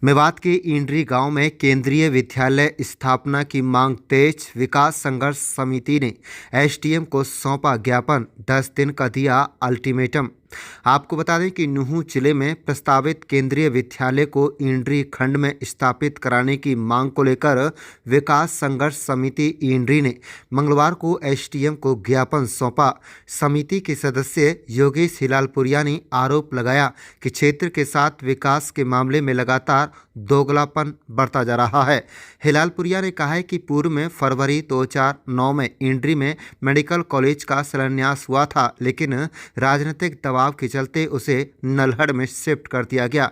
मेवात के इंड्री गांव में केंद्रीय विद्यालय स्थापना की मांग तेज। विकास संघर्ष समिति ने एसडीएम को सौंपा ज्ञापन, 10 दिन का दिया अल्टीमेटम। आपको बता दें कि नूंह जिले में प्रस्तावित केंद्रीय विद्यालय को इंड्री खंड में स्थापित कराने की मांग को लेकर विकास संघर्ष समिति इंड्री ने मंगलवार को एसडीएम को ज्ञापन सौंपा। समिति के सदस्य योगेश हिलालपुरिया ने आरोप लगाया कि क्षेत्र के साथ विकास के मामले में लगातार दोगलापन बढ़ता जा रहा है। हिलालपुरिया ने कहा है कि पूर्व में फरवरी 2009 में इंड्री में मेडिकल कॉलेज का शिलान्यास हुआ था, लेकिन राजनीतिक दबाव के चलते उसे नल्हड़ में शिफ्ट कर दिया गया।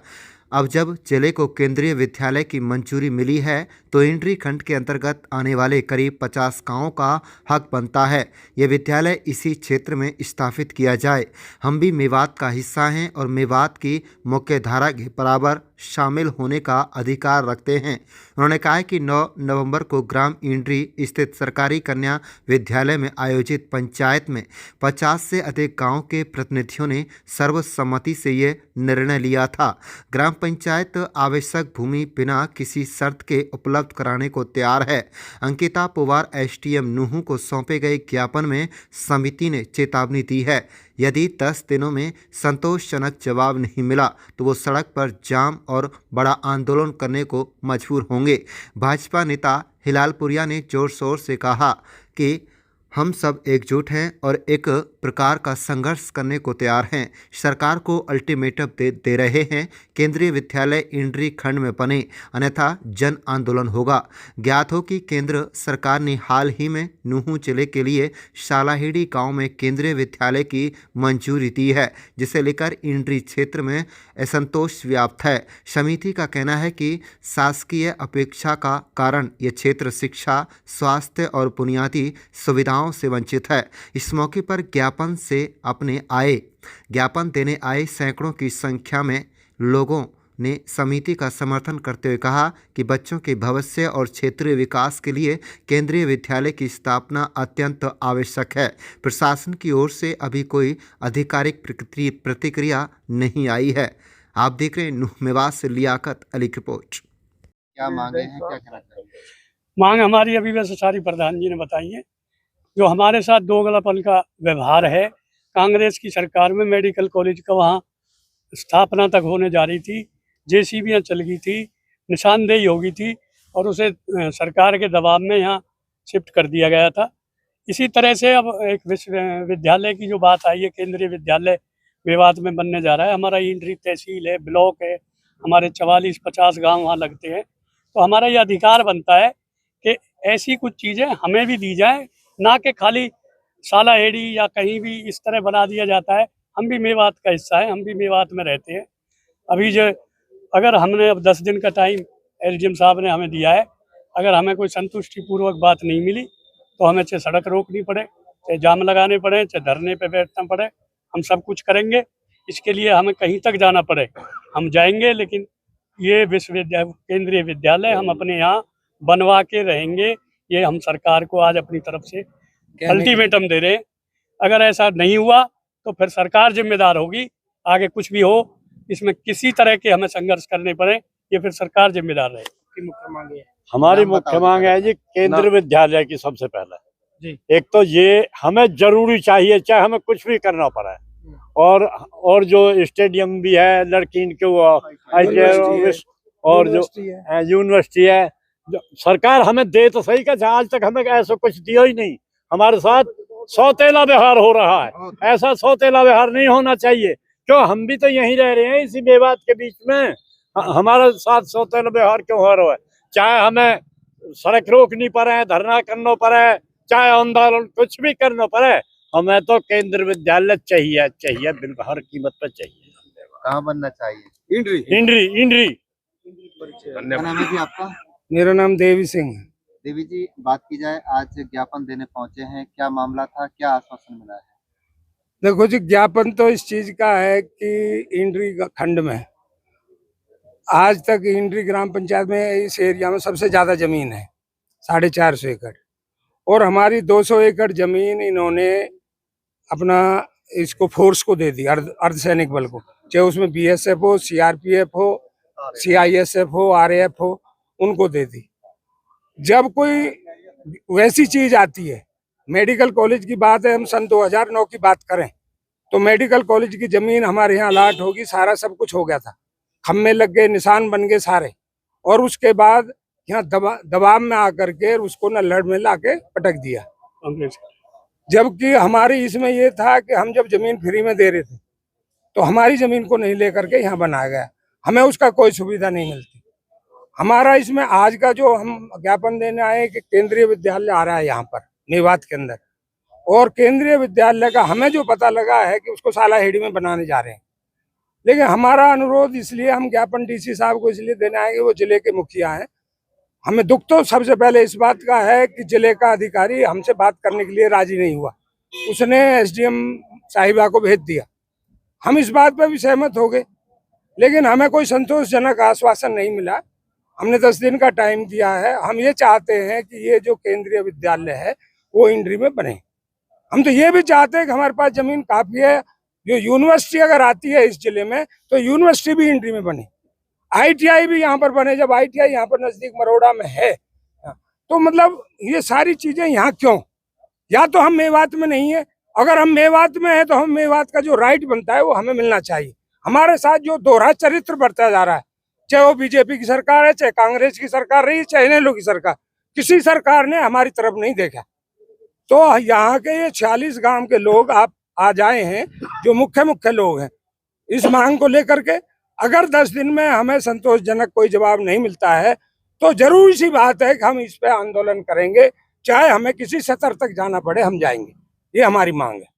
अब जब जिले को केंद्रीय विद्यालय की मंजूरी मिली है तो इंड्री खंड के अंतर्गत आने वाले करीब 50 गांवों का हक बनता है यह विद्यालय इसी क्षेत्र में स्थापित किया जाए। हम भी मेवात का हिस्सा हैं और मेवात की मुख्य धारा के बराबर शामिल होने का अधिकार रखते हैं। उन्होंने कहा कि 9 नवंबर को ग्राम इंड्री स्थित सरकारी कन्या विद्यालय में आयोजित पंचायत में 50 से अधिक गांव के प्रतिनिधियों ने सर्वसम्मति से ये निर्णय लिया था। ग्राम पंचायत आवश्यक भूमि बिना किसी शर्त के उपलब्ध कराने को तैयार है। अंकिता पवार एसडीएम नूंह को सौंपे गए ज्ञापन में समिति ने चेतावनी दी है, यदि 10 दिनों में संतोषजनक जवाब नहीं मिला तो वो सड़क पर जाम और बड़ा आंदोलन करने को मजबूर होंगे। भाजपा नेता हिलालपुरिया ने जोर शोर से कहा कि हम सब एकजुट हैं और एक प्रकार का संघर्ष करने को तैयार हैं। सरकार को अल्टीमेटम दे रहे हैं, केंद्रीय विद्यालय इंड्री खंड में बने, अन्यथा जन आंदोलन होगा। ज्ञात हो कि केंद्र सरकार ने हाल ही में नूंह जिले के लिए शालाहिड़ी गांव में केंद्रीय विद्यालय की मंजूरी दी है, जिसे लेकर इंड्री क्षेत्र में असंतोष व्याप्त है। समिति का कहना है कि शासकीय अपेक्षा का कारण यह क्षेत्र शिक्षा, स्वास्थ्य और बुनियादी सुविधाओं से वंचित है। इस मौके पर ज्ञापन देने आए सैकड़ों की संख्या में लोगों ने समिति का समर्थन करते हुए कहा कि बच्चों के भविष्य और क्षेत्रीय विकास के लिए केंद्रीय विद्यालय की स्थापना अत्यंत आवश्यक है। प्रशासन की ओर से अभी कोई आधिकारिक प्रतिक्रिया नहीं आई है। आप देख रहे हैं नूंह मेवात से लियाकत अली की रिपोर्ट। क्या मांगे हैं, क्या कहना चाहिए? मांग हमारी अभी वैसे सारी प्रधान जी ने बताई है। जो हमारे साथ दोगलापन का व्यवहार है, कांग्रेस की सरकार में मेडिकल कॉलेज का वहाँ स्थापना तक होने जा रही थी, जेसीबियाँ चल गई थी, निशानदेही हो गई थी और उसे सरकार के दबाव में यहाँ शिफ्ट कर दिया गया था। इसी तरह से अब एक विश्वविद्यालय की जो बात आई है, केंद्रीय विद्यालय मेवात में बनने जा रहा है। हमारा इंड्री तहसील है, ब्लॉक है, हमारे 44-50 गाँव वहाँ लगते हैं, तो हमारा ये अधिकार बनता है कि ऐसी कुछ चीज़ें हमें भी दी जाए, ना कि खाली सालाहेड़ी या कहीं भी इस तरह बना दिया जाता है। हम भी मेवात का हिस्सा है, हम भी मेवात में रहते हैं। अभी जो अगर हमने अब 10 दिन का टाइम एसडीएम साहब ने हमें दिया है, अगर हमें कोई संतुष्टिपूर्वक बात नहीं मिली तो हमें चाहे सड़क रोकनी पड़े, चाहे जाम लगाने पड़े, चाहे धरने पे बैठना पड़े, हम सब कुछ करेंगे। इसके लिए हमें कहीं तक जाना पड़े हम जाएंगे, लेकिन ये विश्वविद्यालय केंद्रीय विद्यालय हम अपने यहाँ बनवा के रहेंगे। ये हम सरकार को आज अपनी तरफ से अल्टीमेटम दे रहे हैं। अगर ऐसा नहीं हुआ तो फिर सरकार जिम्मेदार होगी। आगे कुछ भी हो, इसमें किसी तरह के हमें संघर्ष करने पड़े, ये फिर सरकार जिम्मेदार रहे। मुख्य मांग है, हमारी मुख्य मांग है जी केंद्रीय विद्यालय की। सबसे पहले जी एक तो ये हमें जरूरी चाहिए, चाहे हमें कुछ भी करना पड़ा है। और जो स्टेडियम भी है लड़की के, वो और जो यूनिवर्सिटी है, सरकार हमें दे तो सही का, आज तक हमें ऐसा कुछ दिया ही नहीं। हमारे साथ सौतेला व्यवहार हो रहा है, ऐसा सौतेला व्यवहार नहीं होना चाहिए। क्यों, हम भी तो यहीं रह रहे हैं इसी मेवात के बीच में, हमारे साथ सौतेला व्यवहार क्यों हो रहा है? चाहे हमें सड़क रोकनी पड़े, धरना करना पड़े, चाहे आंदोलन कुछ भी करना पड़े, हमें तो केंद्रीय विद्यालय चाहिए, बिल्कुल हर कीमत पर चाहिए। कहाँ बनना चाहिए? इंड्री। क्या नाम है जी आपका? मेरा नाम देवी सिंह है। देवी जी, बात की जाए, आज ज्ञापन देने पहुंचे हैं, क्या मामला था, क्या आश्वासन मिला है? देखो जी, ज्ञापन तो इस चीज का है कि इंड्री खंड में आज तक इंड्री ग्राम पंचायत में इस एरिया में सबसे ज्यादा जमीन है, 450 एकड़, और हमारी 200 एकड़ जमीन इन्होंने अपना इसको फोर्स को दे दी, अर्धसैनिक बल को, चाहे उसमें बीएसएफ हो, सीआरपीएफ हो CISF हो, RAF हो, उनको दे दी। जब कोई वैसी चीज आती है, मेडिकल कॉलेज की बात है, हम सन 2009 की बात करें तो मेडिकल कॉलेज की जमीन हमारे यहाँ अलाट होगी, सारा सब कुछ हो गया था, खम्भे लग गए, निशान बन गए सारे, और उसके बाद यहाँ दबाव में आकर के उसको न लड़ में लाके पटक दिया कांग्रेस। जबकि हमारी इसमें ये था कि हम जब जमीन फ्री में दे रहे थे तो हमारी जमीन को नहीं लेकर के यहाँ बनाया गया, हमें उसका कोई सुविधा नहीं मिलती। हमारा इसमें आज का जो हम ज्ञापन देने आए कि केंद्रीय विद्यालय आ रहा है यहाँ पर मेवात के अंदर, और केंद्रीय विद्यालय का हमें जो पता लगा है कि उसको सालाहेड़ी में बनाने जा रहे हैं। लेकिन हमारा अनुरोध इसलिए हम ज्ञापन DC साहब को इसलिए देने आए कि वो जिले के मुखिया हैं। हमें दुख तो सबसे पहले इस बात का है कि जिले का अधिकारी हमसे बात करने के लिए राजी नहीं हुआ, उसने SDM साहिबा को भेज दिया। हम इस बात पर भी सहमत हो गए, लेकिन हमें कोई संतोषजनक आश्वासन नहीं मिला। हमने 10 दिन का टाइम दिया है। हम ये चाहते हैं कि ये जो केंद्रीय विद्यालय है वो इंड्री में बने। हम तो ये भी चाहते हैं कि हमारे पास जमीन काफी है, जो यूनिवर्सिटी अगर आती है इस जिले में तो यूनिवर्सिटी भी इंड्री में बने, ITI भी यहाँ पर बने। जब ITI यहाँ पर नजदीक मरोड़ा में है तो मतलब ये सारी चीजें यहाँ क्यों? या तो हम मेवात में नहीं है, अगर हम मेवात में है तो हम मेवात का जो राइट बनता है वो हमें मिलना चाहिए। हमारे साथ जो दोहरा चरित्र बढ़ता जा रहा है, चाहे वो BJP की सरकार है, चाहे कांग्रेस की सरकार रही, चाहे इनेलो की सरकार, किसी सरकार ने हमारी तरफ नहीं देखा। तो यहाँ के ये 46 गांव के लोग आप आज आए हैं, जो मुख्य लोग हैं, इस मांग को लेकर के अगर 10 दिन में हमें संतोषजनक कोई जवाब नहीं मिलता है तो जरूरी सी बात है कि हम इस पे आंदोलन करेंगे, चाहे हमें किसी सतर तक जाना पड़े, हम जाएंगे। ये हमारी मांग है।